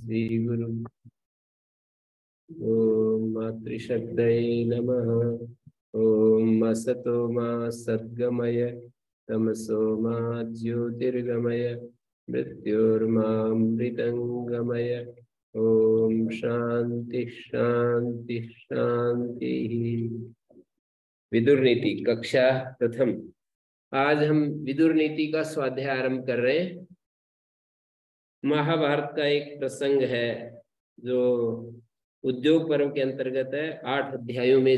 श्री गुरु ओम मातृशब्दये नमः। ओम असतो मा सद्गमय तमसो मा ज्योतिर्गमय मृत्योर्मामृतंगमय। ओम शांति शांति शांति। विदुर नीति कक्षा प्रथम। आज हम विदुर नीति का स्वाध्याय आरंभ कर रहे हैं। महाभारत का एक प्रसंग है जो उद्योग पर्व के अंतर्गत है। 8 अध्यायों में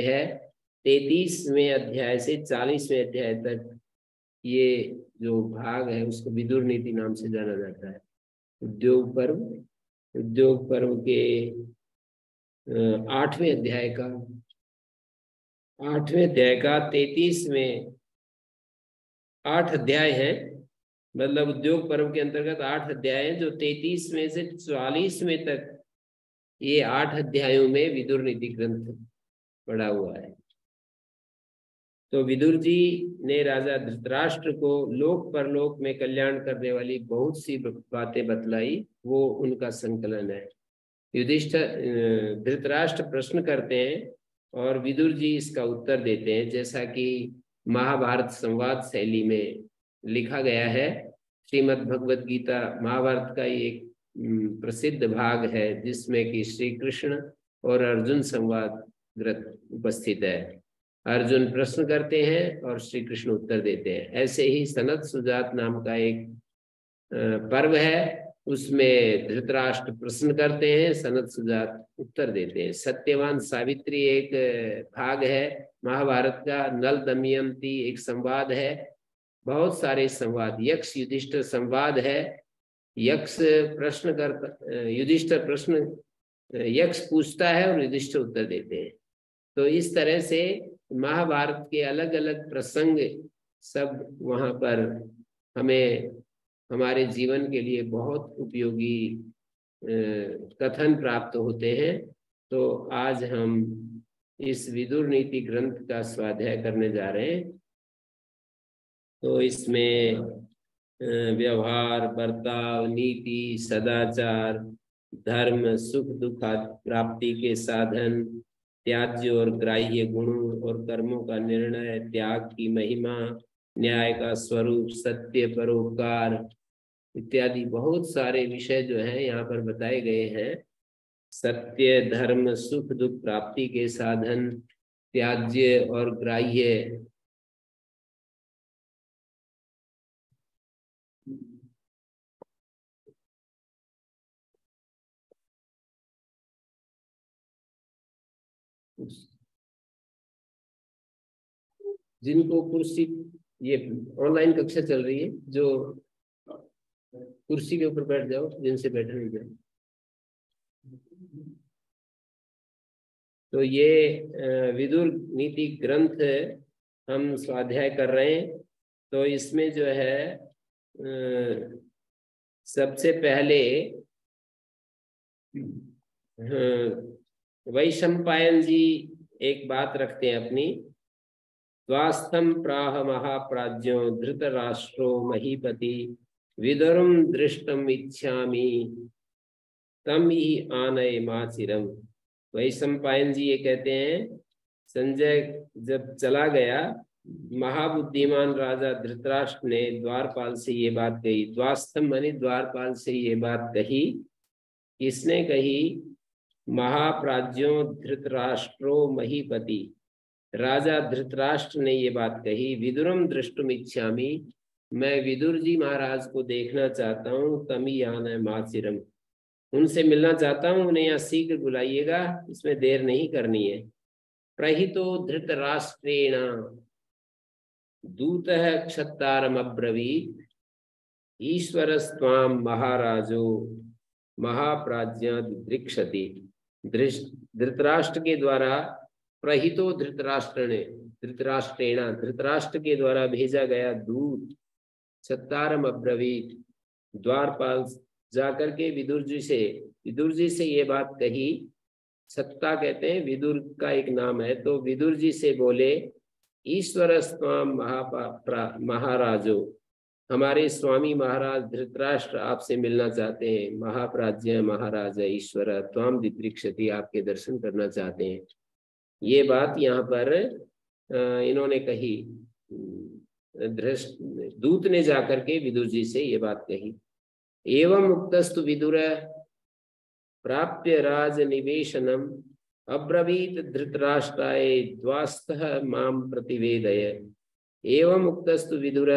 है। 33वें अध्याय से 40वें अध्याय तक ये जो भाग है उसको विदुर नीति नाम से जाना जाता है। उद्योग पर्व के 8वें अध्याय का 33वें 8 अध्याय है। मतलब उद्योग पर्व के अंतर्गत 8 अध्याय हैं जो 33वें से 44वें तक ये 8 अध्यायों में विदुर नीति ग्रंथ पढ़ा हुआ है। तो विदुर जी ने राजा धृतराष्ट्र को लोक परलोक में कल्याण करने वाली बहुत सी बातें बतलाई, वो उनका संकलन है। धृतराष्ट्र प्रश्न करते हैं और विदुर जी इसका उत्तर देते हैं, जैसा कि महाभारत संवाद शैली में लिखा गया है। श्रीमद् भगवद गीता महाभारत का एक प्रसिद्ध भाग है जिसमें कि श्री कृष्ण और अर्जुन संवाद उपस्थित है। अर्जुन प्रश्न करते हैं और श्री कृष्ण उत्तर देते हैं। ऐसे ही सनत सुजात नाम का एक पर्व है, उसमें धृतराष्ट्र प्रश्न करते हैं, सनत सुजात उत्तर देते हैं। सत्यवान सावित्री एक भाग है महाभारत का। नल दमयंती एक संवाद है। बहुत सारे संवाद, यक्ष युधिष्ठिर संवाद है। यक्ष प्रश्न करता, युधिष्ठिर प्रश्न, यक्ष पूछता है और युधिष्ठिर उत्तर देते हैं। तो इस तरह से महाभारत के अलग अलग प्रसंग सब वहाँ पर हमें हमारे जीवन के लिए बहुत उपयोगी कथन प्राप्त होते हैं। तो आज हम इस विदुर नीति ग्रंथ का स्वाध्याय करने जा रहे हैं। तो इसमें व्यवहार, बर्ताव, नीति, सदाचार, धर्म, सुख दुख प्राप्ति के साधन, त्याज्य और ग्राह्य गुणों और कर्मों का निर्णय, त्याग की महिमा, न्याय का स्वरूप, सत्य, परोपकार इत्यादि बहुत सारे विषय जो हैं यहाँ पर बताए गए हैं। सत्य, धर्म, सुख दुख प्राप्ति के साधन, त्याज्य और ग्राह्य, जिनको कुर्सी, ये ऑनलाइन कक्षा चल रही है, जो कुर्सी के ऊपर बैठ जाओ, जिनसे बैठे नहीं जाए। तो ये विदुर नीति ग्रंथ हम स्वाध्याय कर रहे हैं। तो इसमें जो है सबसे पहले वैशंपायन जी एक बात रखते हैं अपनी। स्वास्थम प्राह महाप्राज्यो धृतराष्ट्रो महीपति विदुरम दृष्टम इच्छामि तम ही आनय माचिरम। वैशंपायन जी ये कहते हैं, संजय जब चला गया, महाबुद्धिमान राजा धृतराष्ट्र ने द्वारपाल से ये बात कही। द्वास्थम माने द्वारपाल से ये बात कही। किसने कही? महाप्राज्यों धृतराष्ट्रो महीपति, राजा धृतराष्ट्र ने ये बात कही। विदुरम दृष्टुम इच्छामि, मैं विदुर जी महाराज को देखना चाहता हूँ। तमी आना माचिरम, उनसे मिलना चाहता हूँ, उन्हें यहाँ शीघ्र बुलाइएगा, इसमें देर नहीं करनी है। प्रहितो धृतराष्ट्रेण दूतः क्षत्तारम अब्रवीत ईश्वरस्त्वां महाराजो महाप्राज्ञा दृक्षति। धृतराष्ट्र के द्वारा, प्रहितो धृतराष्ट्र के द्वारा भेजा गया दूत क्षत्तारम अब्रवीत, द्वारपाल जाकर के विदुर जी से ये बात कही। सत्ता कहते हैं, विदुर का एक नाम है। तो विदुर जी से बोले, ईश्वरस्त्वां महाराजो, हमारे स्वामी महाराज धृतराष्ट्र आपसे मिलना चाहते हैं। महाप्राज्य महाराज ईश्वर त्वाम दिदृक्षति, आपके दर्शन करना चाहते हैं। ये बात यहाँ पर इन्होंने कही, दूत ने जाकर के विदुर जी से ये बात कही। एवं उक्तस्तु विदुर प्राप्य राज निवेशनम अब्रवीत धृतराष्ट्राय द्वास्तः माम प्रतिवेदय। एवं उक्तस्तु विदुर,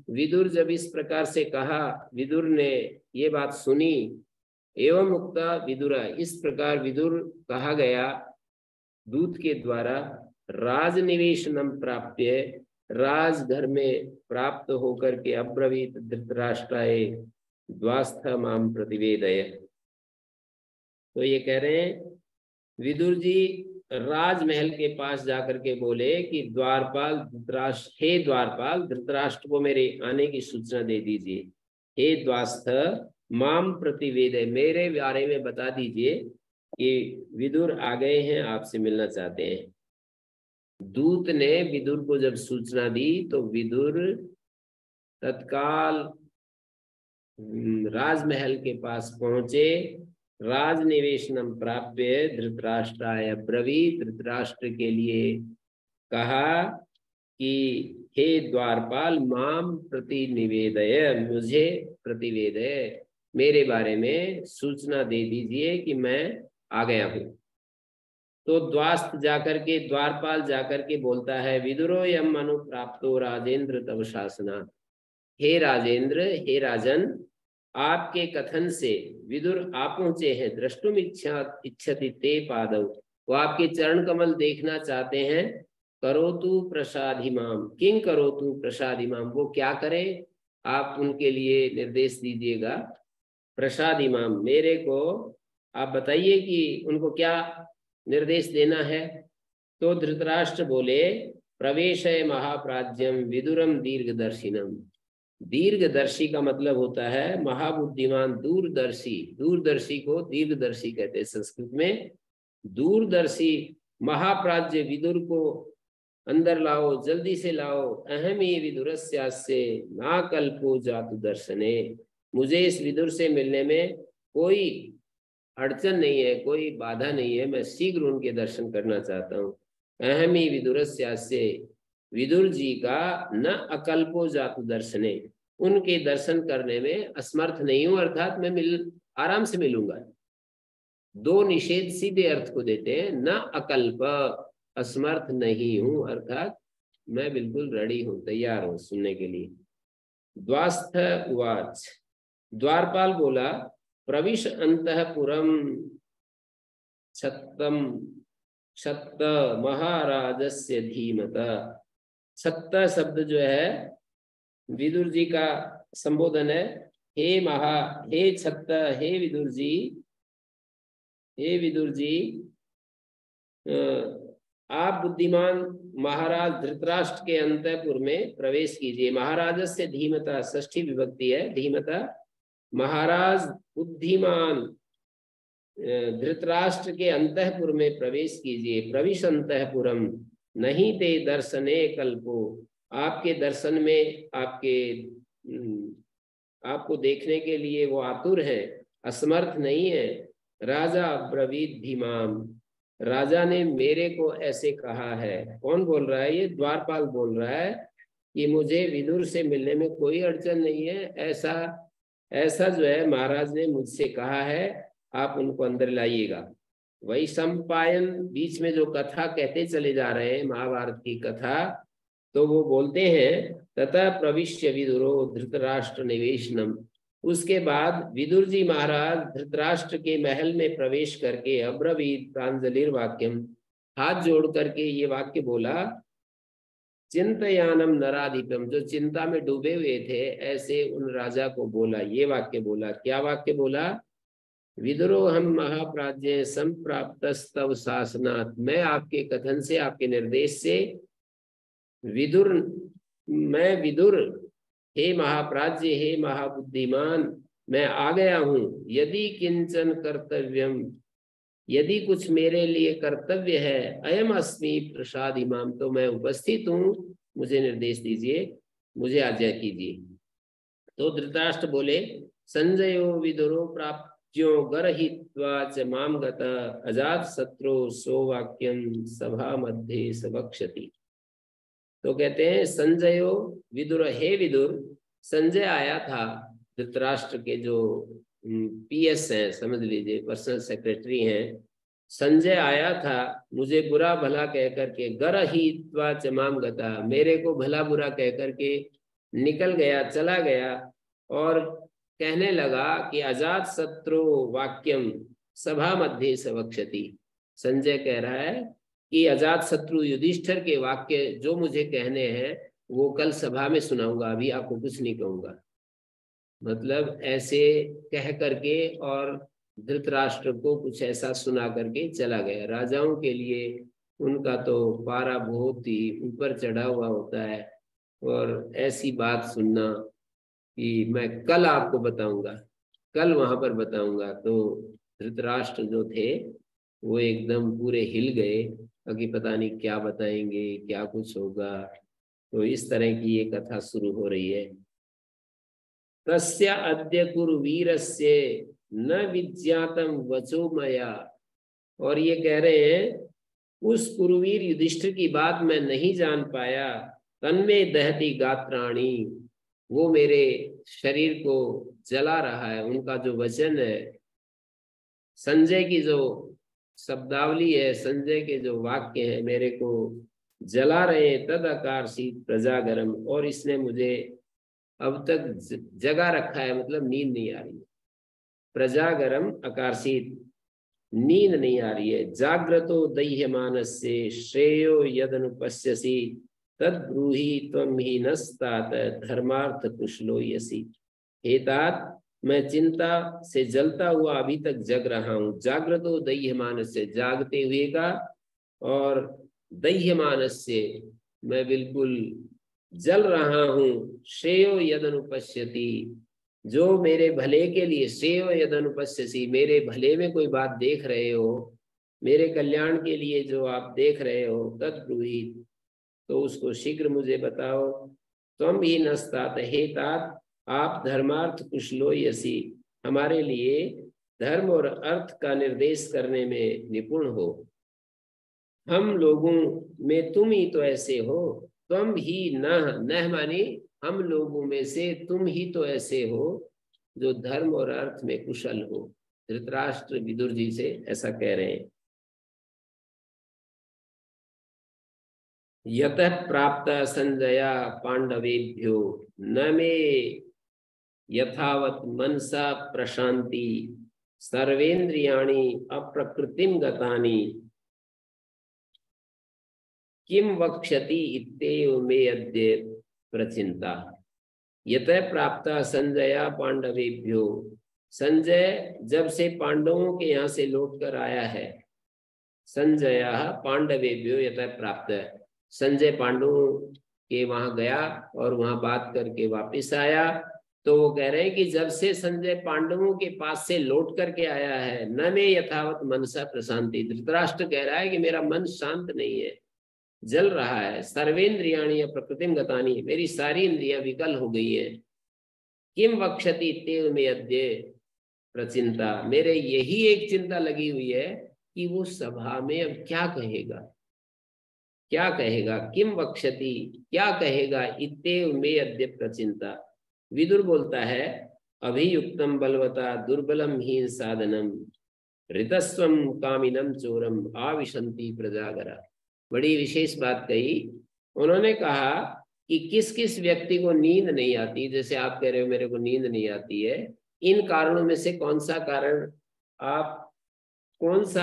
विदुर जब इस प्रकार से कहा, विदुर ने ये बात सुनी। एवं उक्ता विदुर, इस प्रकार विदुर कहा गया दूत के द्वारा। राजनिवेशनम प्राप्य, राजघर में प्राप्त होकर के अब्रवीत धृतराष्ट्राय द्वास्थ माम प्रतिवेदय। तो ये कह रहे हैं विदुर जी राजमहल के पास जाकर के बोले कि द्वारपाल धृतराष्ट्र, हे द्वारपाल धृतराष्ट्र को मेरे आने की सूचना दे दीजिए। हे द्वास्थ माम प्रतिवेदय, मेरे बारे में बता दीजिए कि विदुर आ गए हैं, आपसे मिलना चाहते हैं। दूत ने विदुर को जब सूचना दी तो विदुर तत्काल राजमहल के पास पहुंचे। राजनिवेशनम प्राप्य धृतराष्ट्राय ब्रवीत, धृतराष्ट्र के लिए कहा कि हे द्वारपाल माम प्रतिनिवेदय, मुझे प्रतिवेदय, मेरे बारे में सूचना दे दीजिए कि मैं आ गया हूं। तो द्वास्त जाकर के, द्वारपाल जाकर के बोलता है विदुरो यम अनुप्राप्तो राजेंद्र तव शासना। हे राजेंद्र, हे राजन, आपके कथन से विदुर आ पहुंचे हैं। द्रष्टुम इच्छति ते पादव, वो आपके चरण कमल देखना चाहते हैं। करोतु प्रसादिमाम, किंग करोतु प्रसादिमाम, वो क्या करें आप उनके लिए निर्देश दीजिएगा। प्रसादिमाम, मेरे को आप बताइए कि उनको क्या निर्देश देना है। तो धृतराष्ट्र बोले प्रवेशय महाप्राज्यम विदुरम दीर्घदर्शिनम। दीर्घदर्शी का मतलब होता है महाबुद्धिमान, दूरदर्शी। दूरदर्शी को दीर्घदर्शी कहते हैं संस्कृत में। दूरदर्शी महाप्राज्य विदुर को अंदर लाओ, जल्दी से लाओ। अहमी विदुरस्यास्य ना कल्पो जातु दर्शने, मुझे इस विदुर से मिलने में कोई अड़चन नहीं है, कोई बाधा नहीं है, मैं शीघ्र उनके दर्शन करना चाहता हूँ। अहमी विदुरस्यास्य, विदुर जी का न अकल्पो जातु दर्शने, उनके दर्शन करने में असमर्थ नहीं हूं, अर्थात मैं आराम से मिलूंगा। दो निषेध सीधे अर्थ को देते हैं। न अकल्प, असमर्थ नहीं हूं, अर्थात मैं बिल्कुल रेडी हूं, तैयार हूं सुनने के लिए। द्वास्थ उवाच, द्वारपाल बोला प्रविश अंतःपुरम छत्तम छत्त महाराजस्य धीमत। छत्त शब्द जो है विदुर जी का संबोधन है। हे छत्त, हे विदुर जी, हे विदुर जी, आप बुद्धिमान महाराज धृतराष्ट्र के अंतःपुर में प्रवेश कीजिए। महाराजस्य धीमता, षष्ठी विभक्ति है, धीमता, महाराज बुद्धिमान धृतराष्ट्र के अंतःपुर में प्रवेश कीजिए। प्रविश अंतःपुरम नहीं ते दर्शने कल्पो, आपके दर्शन में, आपको देखने के लिए वो आतुर है, असमर्थ नहीं है। राजा ब्रवीत धीमाम, राजा ने मेरे को ऐसे कहा है। कौन बोल रहा है? ये द्वारपाल बोल रहा है कि मुझे विदुर से मिलने में कोई अड़चन नहीं है, ऐसा जो है महाराज ने मुझसे कहा है, आप उनको अंदर लाइएगा। वही संपायन बीच में जो कथा कहते चले जा रहे हैं, महाभारत की कथा, तो वो बोलते हैं तथा प्रविश्य विदुरो धृतराष्ट्र निवेशनम। उसके बाद विदुर जी महाराज धृतराष्ट्र के महल में प्रवेश करके अब्रवीत प्रांजलिर वाक्यम, हाथ जोड़ करके ये वाक्य बोला। चिंतयानम नराधिपम, जो चिंता में डूबे हुए थे ऐसे उन राजा को बोला, ये वाक्य बोला। क्या वाक्य बोला? विदुरो हम महाप्राज्य संप्राप्तस्तव शासनात्, मैं आपके कथन से, आपके निर्देश से विदुर, मैं विदुर, हे महाप्राज्य, हे महाबुद्धिमान, मैं आ गया हूं। यदि किंचन कर्तव्यम, यदि कुछ मेरे लिए कर्तव्य है, अयम अस्मि प्रसाद इमाम, तो मैं उपस्थित हूं, मुझे निर्देश दीजिए, मुझे आज्ञा कीजिए। तो धृतराष्ट्र बोले, संजयो विदुरो प्राप्त्यो गर्हित्वा च माम गत अजात शत्रु सो वाक्यम सभा मध्ये सवक्षति। तो कहते हैं संजयो विदुर, हे विदुर, संजय आया था, धृतराष्ट्र के जो पीएस हैं, समझ लीजिए पर्सनल सेक्रेटरी हैं, संजय आया था मुझे बुरा भला कह करके, गर्हित्वा च माम गता, मेरे को भला बुरा कह करके निकल गया, चला गया, और कहने लगा कि अजात शत्रु वाक्यम सभा मध्य सवक्षति। संजय कह रहा है कि अजात शत्रु युधिष्ठिर के वाक्य जो मुझे कहने हैं वो कल सभा में सुनाऊंगा, अभी आपको कुछ नहीं कहूंगा। मतलब ऐसे कह करके और धृतराष्ट्र को कुछ ऐसा सुना करके चला गया। राजाओं के लिए उनका तो पारा बहुत ही ऊपर चढ़ा हुआ होता है, और ऐसी बात सुनना कि मैं कल आपको बताऊंगा, कल वहां पर बताऊंगा। तो धृतराष्ट्र जो थे वो एकदम पूरे हिल गए कि पता नहीं क्या बताएंगे, क्या कुछ होगा। तो इस तरह की ये कथा शुरू हो रही है। तस्य अद्य कुरुवीरस्य न विज्ञातम वचो मया, और ये कह रहे हैं उस कुरुवीर युधिष्ठिर की बात मैं नहीं जान पाया। तन्मे दहती गात्राणी, वो मेरे शरीर को जला रहा है। उनका जो वचन है, संजय की जो शब्दावली है, संजय के जो वाक्य है, मेरे को जला रहे। तद आकर्षित प्रजागरम, और इसने मुझे अब तक जगा रखा है, मतलब नींद नहीं आ रही है। प्रजागरम आकर्षित, नींद नहीं आ रही है। जाग्रतो दह्यमानस्य श्रेयो यदनुपश्यसि तद ब्रूहि त्वं ही नस्तात धर्मार्थ कुशलो यसी। हे तात, मैं चिंता से जलता हुआ अभी तक जग रहा हूँ। जाग्रतो दह्यमानस्य, जागते हुए का, और दह्यमानस्य, मैं बिल्कुल जल रहा हूँ। श्रेयो यदनुपश्यति, जो मेरे भले के लिए, श्रेयो यदनुपश्यसि, मेरे भले में कोई बात देख रहे हो, मेरे कल्याण के लिए जो आप देख रहे हो, तद ब्रूहि, तो उसको शीघ्र मुझे बताओ। त्वं ही नस्तात, हे तात, आप धर्मार्थ कुशलो यसी, हमारे लिए धर्म और अर्थ का निर्देश करने में निपुण हो। हम लोगों में तुम ही तो ऐसे हो। त्वं ही न माने हम लोगों में से तुम ही तो ऐसे हो जो धर्म और अर्थ में कुशल हो। धृतराष्ट्र विदुर जी से ऐसा कह रहे हैं। यतः प्राप्त संजया पांडवेभ्यो न मे यथावत मनसा प्रशांति सर्वेन्द्रियाणि अप्रकृतिम गतानि किम वक्ष्यति इत्येव मे अद्य प्रचिंता। यतः प्राप्त संजया पांडवेभ्यो, संजय जब से पांडवों के यहाँ से लौट कर आया है। संजय पांडवेभ्यो यतः प्राप्त, संजय पांडवों के वहां गया और वहां बात करके वापस आया। तो वो कह रहे हैं कि जब से संजय पांडवों के पास से लौट करके आया है, न में यथावत मनसा प्रशांति, धृतराष्ट्र कह रहा है कि मेरा मन शांत नहीं है, जल रहा है। सर्वेन्द्रियाणि प्रकृतिम गतानि, मेरी सारी इंद्रियां विकल हो गई है। किम वक्ष्यति तेव में अद्य प्रचिंता, मेरे यही एक चिंता लगी हुई है कि वो सभा में अब क्या कहेगा, क्या कहेगा। किम वक्ष्यति, क्या कहेगा। इत्येव में अद्य प्रचिंता, विदुर बोलता है, अभियुक्तम बलवता दुर्बलम हीन साधनम ऋतस्वम कामिनम चोरम आविशंति प्रजागरा। बड़ी विशेष बात कही उन्होंने। कहा कि किस किस व्यक्ति को नींद नहीं आती, जैसे आप कह रहे हो मेरे को नींद नहीं आती है, इन कारणों में से कौन सा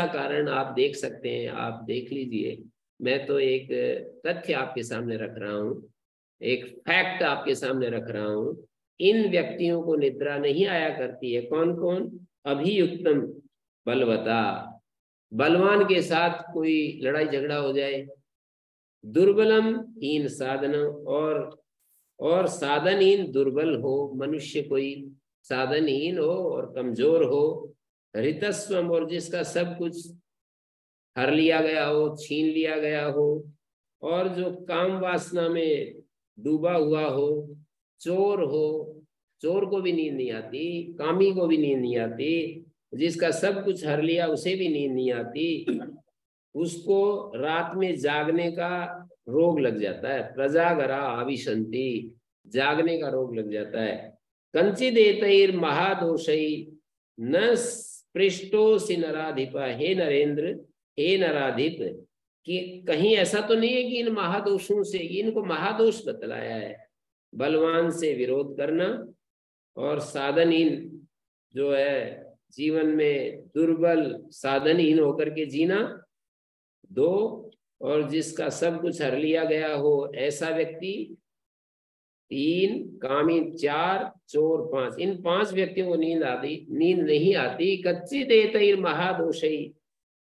कारण आप देख सकते हैं, आप देख लीजिए। मैं तो एक तथ्य आपके सामने रख रहा हूँ, एक फैक्ट आपके सामने रख रहा हूँ। इन व्यक्तियों को निद्रा नहीं आया करती है। कौन कौन। अभियुक्तम बलवता, बलवान के साथ कोई लड़ाई झगड़ा हो जाए। दुर्बलम हीन साधन, और साधनहीन दुर्बल हो, मनुष्य कोई साधनहीन हो और कमजोर हो। ऋतस्वम, और जिसका सब कुछ हर लिया गया हो, छीन लिया गया हो, और जो काम वासना में डूबा हुआ हो, चोर हो, चोर को भी नींद नहीं आती, कामी को भी नींद नहीं आती, जिसका सब कुछ हर लिया उसे भी नींद नहीं आती, उसको रात में जागने का रोग लग जाता है। प्रजागरा आविशंति, जागने का रोग लग जाता है। कंचिदेतैर महादोषई न स्पृष्टोसि नराधिपा, हे नरेंद्र, हे नराधिप, कि कहीं ऐसा तो नहीं है कि इन महादोषों से, इनको महादोष बतलाया है, बलवान से विरोध करना और साधनहीन जो है, जीवन में दुर्बल साधनहीन होकर के जीना, 2, और जिसका सब कुछ हर लिया गया हो ऐसा व्यक्ति, 3, कामी 4, चोर 5। इन 5 व्यक्तियों को नींद नहीं आती। कच्ची देते महादोषई,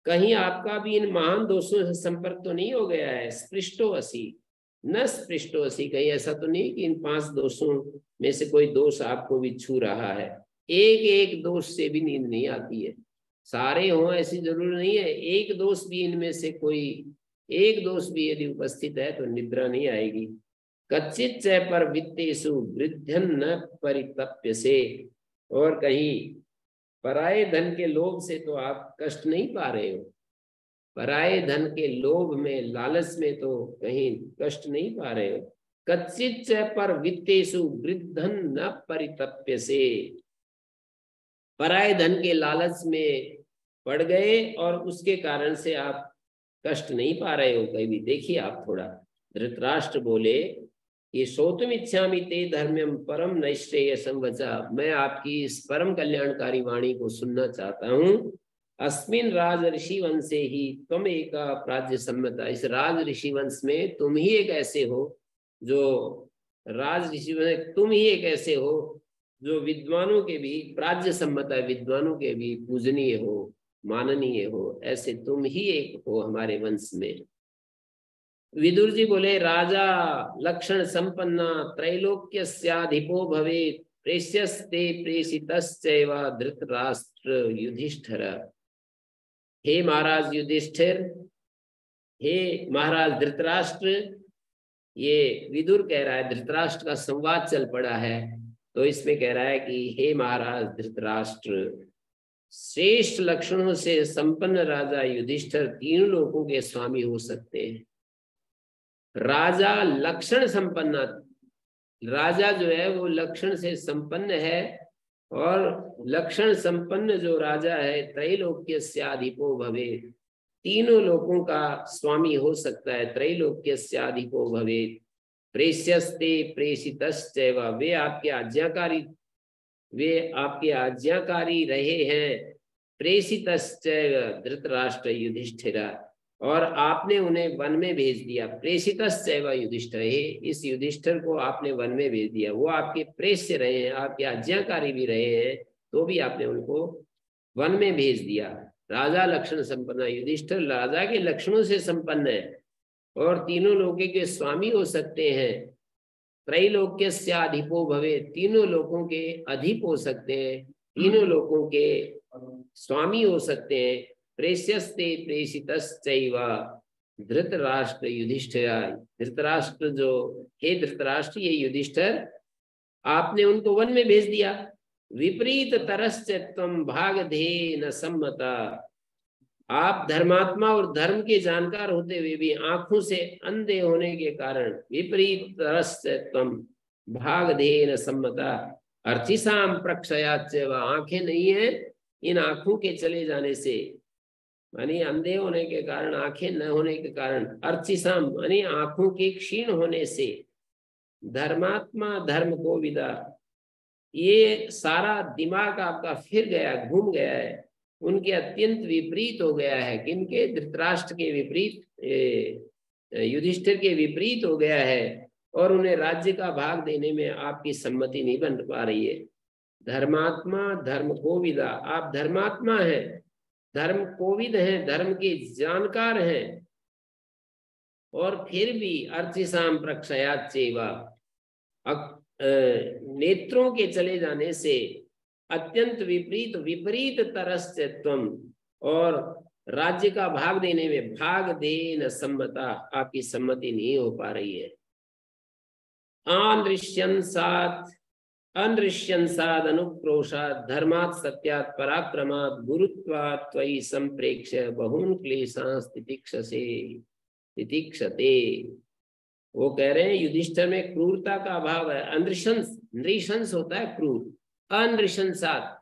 कहीं आपका भी इन महान दोषों से संपर्क तो नहीं हो गया है। स्पृष्टो असी, न स्पृष्टो असी, कहीं ऐसा तो नहीं कि इन 5 दोषों में से कोई दोष आपको भी छू रहा है। एक एक दोष से भी नींद नहीं आती है, सारे हों ऐसी जरूर नहीं है, एक दोष भी इनमें से कोई एक दोष भी यदि उपस्थित है तो निद्रा नहीं आएगी। कच्चित च पर वित्तेषु वृद्धन न परितप्य से, और कहीं पराये धन के लोभ से तो आप कष्ट नहीं पा रहे हो, पराये धन के लोभ में, लालच में तो कहीं कष्ट नहीं पा रहे हो। कच्चित च पर वित्तेषु वृद्धन न परितप्य से, पराये धन के लालच में पड़ गए और उसके कारण से आप कष्ट नहीं पा रहे हो कहीं भी। देखिए आप थोड़ा, धृतराष्ट्र बोले ये सोतुम इच्छामि ते धर्म्यम परम नैश्रेयसं वचा, मैं आपकी इस परम कल्याणकारी वाणी को सुनना चाहता हूँ। अस्मिन राज ऋषि वंशे ही तुम एक प्राज्य सम्मता, इस राज ऋषि वंश में तुम ही एक ऐसे हो जो राज ऋषि वंश, तुम ही एक ऐसे हो जो विद्वानों के भी प्राज्य सम्मत है, विद्वानों के भी पूजनीय हो, माननीय हो, ऐसे तुम ही एक हो हमारे वंश में। विदुर जी बोले राजा लक्षण संपन्ना त्रैलोक्यस्याधिपो भवेत्, प्रेष्यस्ते प्रेषितश्चैव धृतराष्ट्र युधिष्ठिर। हे महाराज युधिष्ठिर, हे महाराज धृतराष्ट्र, ये विदुर कह रहा है, धृतराष्ट्र का संवाद चल पड़ा है तो इसमें कह रहा है कि हे महाराज धृतराष्ट्र, श्रेष्ठ लक्षणों से संपन्न राजा युधिष्ठिर 3 लोगों के स्वामी हो सकते हैं। राजा लक्षण संपन्न, राजा जो है वो लक्षण से संपन्न है, और लक्षण संपन्न जो राजा है त्रैलोक्यस्याधिपो भवेत्, 3 लोगों का स्वामी हो सकता है। त्रैलोक्यस्याधिपो भवेत्, प्रेष्यस्ते प्रेषितश्चैव, वे आपके आज्ञाकारी रहे हैं। प्रेषितश्चैव धृतराष्ट्र युधिष्ठिर, और आपने उन्हें वन में भेज दिया। प्रेषितश्चैव युधिष्ठिर, इस युधिष्ठिर को आपने वन में भेज दिया, वो आपके प्रेष्य रहे हैं, आपके आज्ञाकारी भी रहे हैं, तो भी आपने उनको वन में भेज दिया। राजा लक्षण संपन्न, युधिष्ठिर राजा के लक्षणों से संपन्न है और 3 लोगों के स्वामी हो सकते हैं। त्रैलोक्यस्याधिपो भवे, 3 लोगों के अधिप हो सकते हैं, 3 लोगों के स्वामी हो सकते हैं। प्रेष्यस्ते प्रेषितश्चैव धृतराष्ट्र युधिष्ठिर, धृतराष्ट्र जो, हे धृतराष्ट्र ये युधिष्ठिर, आपने उनको वन में भेज दिया। विपरीत तरश्च त्वं भागधेन सम्मता, आप धर्मात्मा और धर्म के जानकार होते हुए भी आंखों से अंधे होने के कारण, विपरीत तरश्च त्वं भागधेन सम्मता अर्चिसाम प्रक्षयाच्च, आंखें नहीं है, इन आंखों के चले जाने से, यानी अंधे होने के कारण, आंखें न होने के कारण, अर्चिसाम यानी आंखों के क्षीण होने से, धर्मात्मा धर्म को विदा, ये सारा दिमाग आपका फिर गया, घूम गया है, उनके अत्यंत विपरीत हो गया है। किनके? धृतराष्ट्र के विपरीत, युधिष्ठिर के विपरीत हो गया है, और उन्हें राज्य का भाग देने में आपकी सम्मति नहीं बन पा रही है। धर्मात्मा धर्म कोविदा, आप धर्मात्मा हैं, धर्म कोविद हैं, धर्म के जानकार हैं, और फिर भी अर्चिसाम प्रक्षयाच्चैव, नेत्रों के चले जाने से, अत्यंत विपरीत तरश्च त्वं, और राज्य का भाग देने में भाग देन सम्मता, आपकी सम्मति नहीं हो पा रही है। आनृष्यन् साथ अनृष्यंसाद अनुक्रोशाद धर्मात् सत्यात् पराक्रमात् गुरुत्वात् त्वयि संप्रेक्ष्य बहून् क्लेशांस् तितिक्षते। वो कह रहे हैं युधिष्ठिर में क्रूरता का अभाव है। अनृशंस, नृशंस होता है क्रूर, अनृशंसात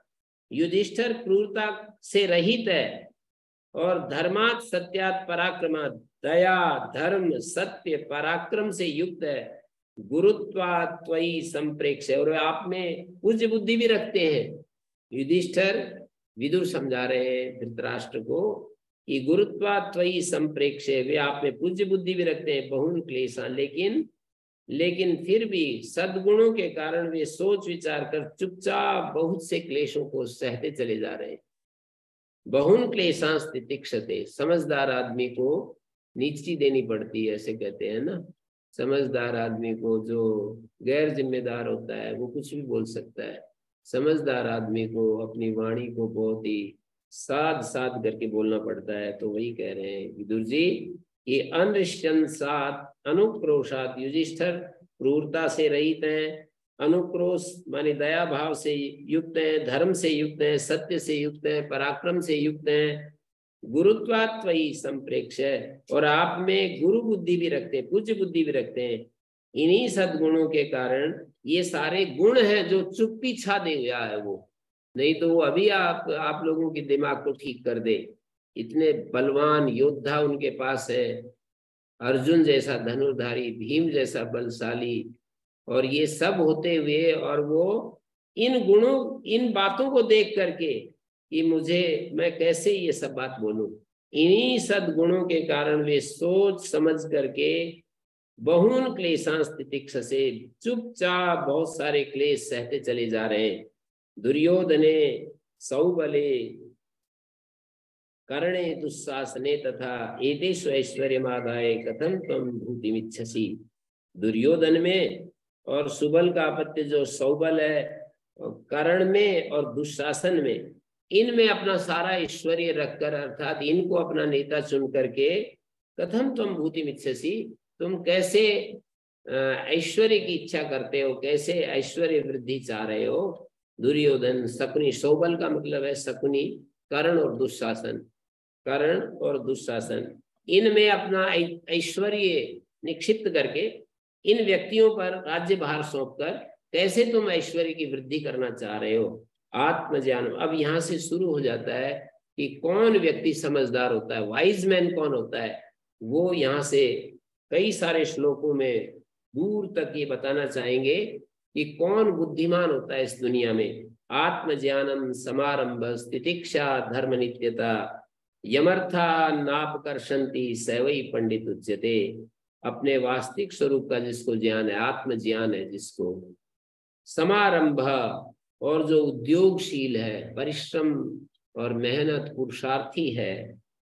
युधिष्ठिर क्रूरता से रहित है, और धर्मात् सत्यात् पराक्रमात् दया धर्म सत्य पराक्रम से युक्त है, गुरुत्वात् त्वयि संप्रेक्ष्य और आप में पूज्य बुद्धि भी रखते हैं। युधिष्ठिर विदुर समझा रहे हैं धृतराष्ट्र को कि गुरुत्वात् त्वयि संप्रेक्ष्य, वे आप में पूज्य बुद्धि भी रखते हैं, बहुन क्लेशान, लेकिन फिर भी सद्गुणों के कारण वे सोच विचार कर चुपचाप बहुत से क्लेशों को सहते चले जा रहे हैं। बहुन क्लेशांस तितिक्षते, समझदार आदमी को नीची देनी पड़ती है, ऐसे कहते हैं ना। समझदार आदमी को, जो गैर जिम्मेदार होता है वो कुछ भी बोल सकता है, समझदार आदमी को अपनी वाणी को बहुत ही साध साध करके बोलना पड़ता है। तो वही कह रहे हैं विदुर जी कि अनृशंसात् अनुक्रोशात्, युधिष्ठिर क्रूरता से रहित हैं, अनुक्रोश माने दया भाव से युक्त हैं, धर्म से युक्त हैं, सत्य से युक्त हैं, पराक्रम से युक्त हैं, गुरुत्वात् त्वयि संप्रेक्ष्य और आप में गुरु बुद्धि भी रखते हैं, पूज्य बुद्धि भी रखते हैं। इन्हीं सद्गुणों के कारण ये सारे गुण हैं जो चुप्पी छा दे गया है वो, नहीं तो वो अभी आप लोगों के दिमाग को ठीक कर दे। इतने बलवान योद्धा उनके पास है, अर्जुन जैसा धनुर्धारी, भीम जैसा बलशाली, और ये सब होते हुए और वो इन गुणों इन बातों को देख करके कि मैं कैसे ये सब बात बोलूं, इन्हीं सद्गुणों के कारण वे सोच समझ करके बहुन क्लेशांस तितिक्षसे, चुपचाप बहुत सारे क्लेश सहते चले जा रहे हैं। दुर्योधने सौबले कर्णे दुस्साहसने तथा एतेषु ऐश्वर्यमादाय कथम त्वं भूतिमिच्छसि। दुर्योधन में और सुबल का अपत्य जो सौबल है, कर्ण में और दुशासन में, इनमें अपना सारा ऐश्वर्य रखकर, अर्थात इनको अपना नेता चुन करके, कथम त्वं भूतिमिच्छसि, तुम कैसे ऐश्वर्य की इच्छा करते हो, कैसे ऐश्वर्य वृद्धि चाह रहे हो। दुर्योधन, शकुनी, सौबल का मतलब है शकुनी, कर्ण और दुशासन, कर्ण और दुशासन, इनमें अपना ऐश्वर्य निक्षिप्त करके इन व्यक्तियों पर राज्य भार सौंपकर कैसे तुम ऐश्वर्य की वृद्धि करना चाह रहे हो। आत्मज्ञान, अब यहाँ से शुरू हो जाता है कि कौन व्यक्ति समझदार होता है, वाइज मैन कौन होता है। वो यहाँ से कई सारे श्लोकों में दूर तक ये बताना चाहेंगे कि कौन बुद्धिमान होता है इस दुनिया में। आत्मज्ञानम समारंभ तितिक्षा धर्म नित्यता यमर्था नापकर्षंति सैवई पंडित उच्यते। अपने वास्तविक स्वरूप का जिसको ज्ञान है, आत्मज्ञान है जिसको, समारंभ और जो उद्योगशील है, परिश्रम और मेहनत पुरुषार्थी है,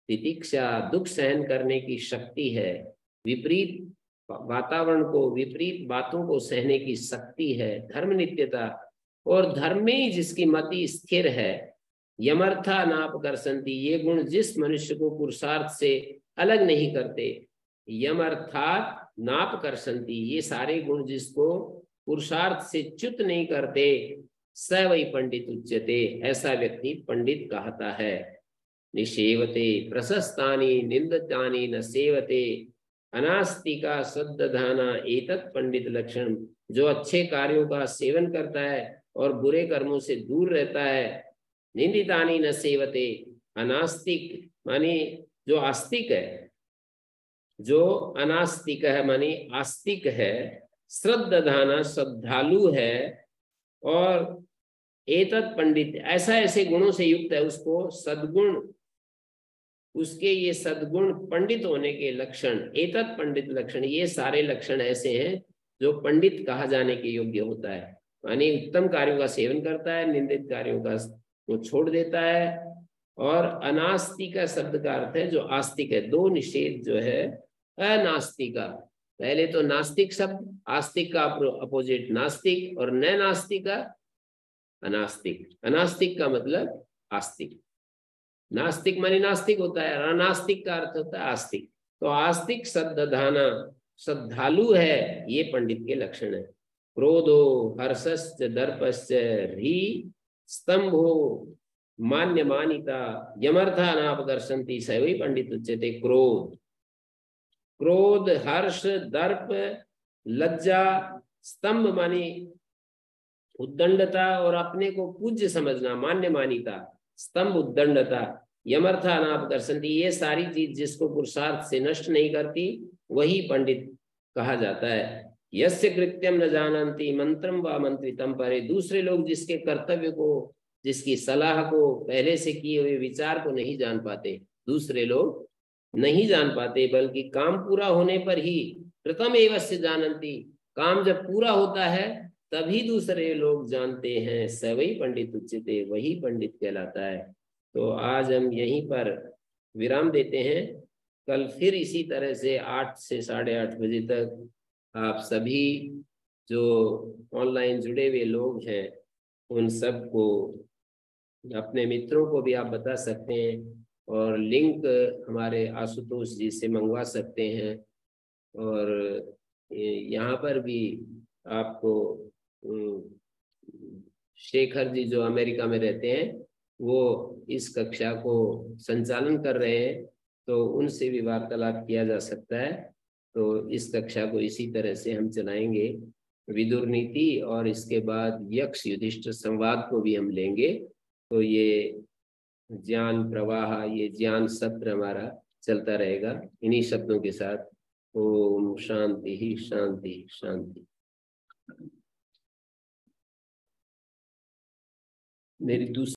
तितिक्षा दुख सहन करने की शक्ति है, विपरीत वातावरण को, विपरीत बातों को सहने की शक्ति है, धर्म नित्यता और धर्म में ही जिसकी मति स्थिर है, यमर्था नापकर्षंति, ये गुण जिस मनुष्य को पुरुषार्थ से अलग नहीं करते, यमर्थात नापकर्षंति, ये सारे गुण जिसको पुरुषार्थ से च्युत नहीं करते, स वै पंडित उच्यते, ऐसा व्यक्ति पंडित कहता है। निषेवते प्रशस्तानि निंदितानि न सेवते अनास्तिका सद्दधाना एतत् पंडित लक्षण। जो अच्छे कार्यों का सेवन करता है और बुरे कर्मों से दूर रहता है, निंदितानि न सेवते, अनास्तिक माने जो आस्तिक है, जो अनास्तिक है माने आस्तिक है, श्रद्धाना श्रद्धालु है, और एतत् पंडित ऐसा ऐसे गुणों से युक्त है, उसको सद्गुण, उसके ये सद्गुण पंडित होने के लक्षण, एतत् पंडित लक्षण, ये सारे लक्षण ऐसे हैं जो पंडित कहा जाने के योग्य होता है। माने उत्तम कार्यों का सेवन करता है, निंदित कार्यों का वो छोड़ देता है, और अनास्तिक शब्द का अर्थ है जो आस्तिक है। दो निषेध जो है, अनास्तिका, पहले तो नास्तिक शब्द, आस्तिक का अपोजिट नास्तिक, और न नास्तिक का अनास्तिक। अनास्तिक का मतलब आस्तिक, नास्तिक माने नास्तिक होता है, अनास्तिक का अर्थ होता है आस्तिक। तो आस्तिक श्रद्धाना, श्रद्धालु है, ये पंडित के लक्षण है। क्रोधो हर्षश्च दर्पश्च ह्री स्तंभो मान्य मानिता यमर्था नापदर्शन्ति स वै पंडित उच्यते। क्रोध, क्रोध, हर्ष, दर्प, लज्जा, स्तंभ मानी उद्दंडता और अपने को पूज्य समझना, मान्य मानिता, स्तंभ, उद्दंडता, यमर्था अनाप दर्शन्ति, ये सारी चीज जिसको पुरुषार्थ से नष्ट नहीं करती वही पंडित कहा जाता है। यस्य कृत्यम न जानन्ति मंत्रम व मंत्रितम परे, दूसरे लोग जिसके कर्तव्य को, जिसकी सलाह को, पहले से किए हुए विचार को नहीं जान पाते, दूसरे लोग नहीं जान पाते, बल्कि काम पूरा होने पर ही कृतम एवस्य जानन्ति, काम जब पूरा होता है तभी दूसरे लोग जानते हैं। स वै पंडित उच्यते, वही पंडित कहलाता है। तो आज हम यहीं पर विराम देते हैं। कल फिर इसी तरह से 8 से 8:30 बजे तक आप सभी जो ऑनलाइन जुड़े हुए लोग हैं उन सबको, अपने मित्रों को भी आप बता सकते हैं और लिंक हमारे आशुतोष जी से मंगवा सकते हैं। और यहाँ पर भी आपको शेखर जी जो अमेरिका में रहते हैं वो इस कक्षा को संचालन कर रहे हैं, तो उनसे भी वार्तालाप किया जा सकता है। तो इस कक्षा को इसी तरह से हम चलाएंगे, विदुर नीति और इसके बाद यक्ष युधिष्ठिर संवाद को भी हम लेंगे। तो ये ज्ञान प्रवाह, ये ज्ञान सत्र हमारा चलता रहेगा इन्हीं शब्दों के साथ। ओम शांति ही शांति शांति। मेरी दूसरी